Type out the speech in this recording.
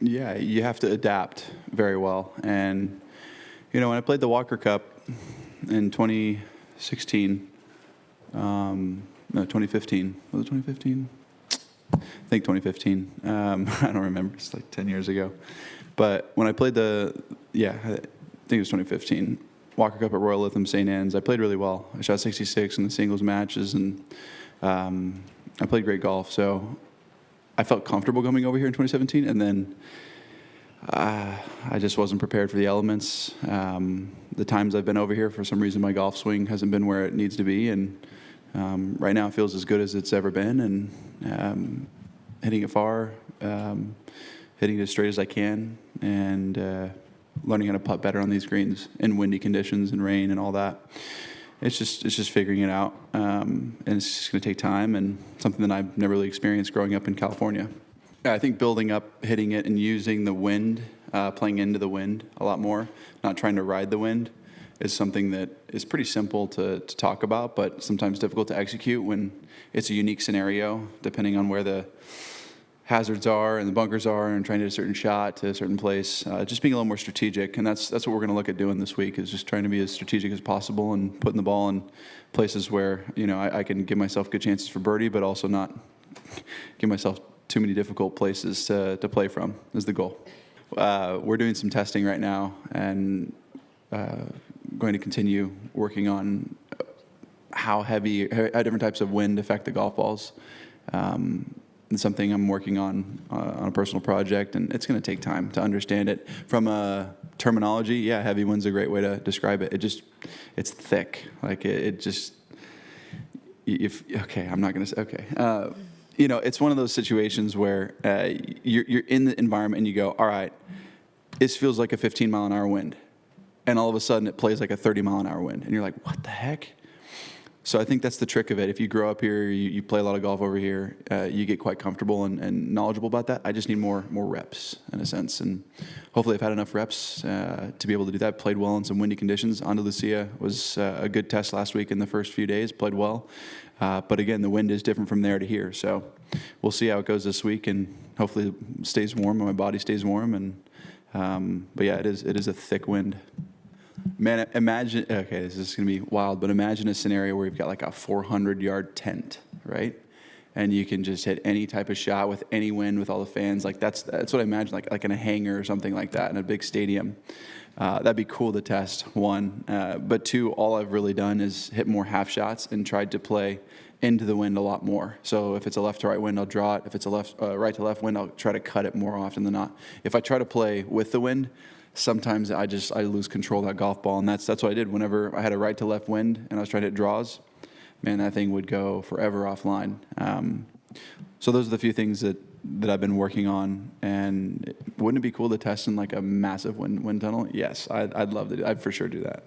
Yeah, you have to adapt very well. And, when I played the Walker Cup in 2016, no, 2015. Was it 2015? I think 2015. I don't remember. It's like 10 years ago. But when I played I think it was 2015, Walker Cup at Royal Lytham St. Anne's, I played really well. I shot 66 in the singles matches, and I played great golf. So I felt comfortable coming over here in 2017, and then I just wasn't prepared for the elements. The times I've been over here, for some reason, my golf swing hasn't been where it needs to be, and right now it feels as good as it's ever been, and hitting it far, hitting it as straight as I can, and learning how to putt better on these greens in windy conditions and rain and all that. It's just figuring it out, and it's just going to take time, and something that I've never really experienced growing up in California. I think building up, hitting it, and using the wind, playing into the wind a lot more, not trying to ride the wind, is something that is pretty simple to talk about, but sometimes difficult to execute when it's a unique scenario, depending on where the hazards are and the bunkers are, and trying to hit a certain shot to a certain place. Just being a little more strategic, and that's what we're going to look at doing this week, is just trying to be as strategic as possible and putting the ball in places where I can give myself good chances for birdie, but also not give myself too many difficult places to play from is the goal. We're doing some testing right now, and going to continue working on how different types of wind affect the golf balls. It's something I'm working on a personal project, and it's going to take time to understand it. From a terminology, yeah, heavy wind's a great way to describe it. It's thick. Like I'm not going to say, okay. It's one of those situations where you're in the environment and you go, all right, this feels like a 15-mile-an-hour wind. And all of a sudden it plays like a 30-mile-an-hour wind. And you're like, what the heck? So I think that's the trick of it. If you grow up here, you play a lot of golf over here, you get quite comfortable and knowledgeable about that. I just need more reps, in a sense. And hopefully I've had enough reps to be able to do that. Played well in some windy conditions. Andalusia was a good test last week in the first few days. Played well. But again, the wind is different from there to here. So we'll see how it goes this week, and hopefully it stays warm and my body stays warm. And but yeah, it is a thick wind. Man, imagine, okay, this is going to be wild, but imagine a scenario where you've got like a 400-yard tent, right? And you can just hit any type of shot with any wind, with all the fans. Like that's what I imagine, like in a hangar or something like that in a big stadium. That'd be cool to test, one. But two, all I've really done is hit more half shots and tried to play into the wind a lot more. So if it's a left to right wind, I'll draw it. If it's a right to left wind, I'll try to cut it more often than not. If I try to play with the wind, sometimes I lose control of that golf ball, and that's what I did. Whenever I had a right to left wind and I was trying to hit draws, man, that thing would go forever offline. So those are the few things that I've been working on. And wouldn't it be cool to test in like a massive wind tunnel? Yes, I'd love to. I'd for sure do that.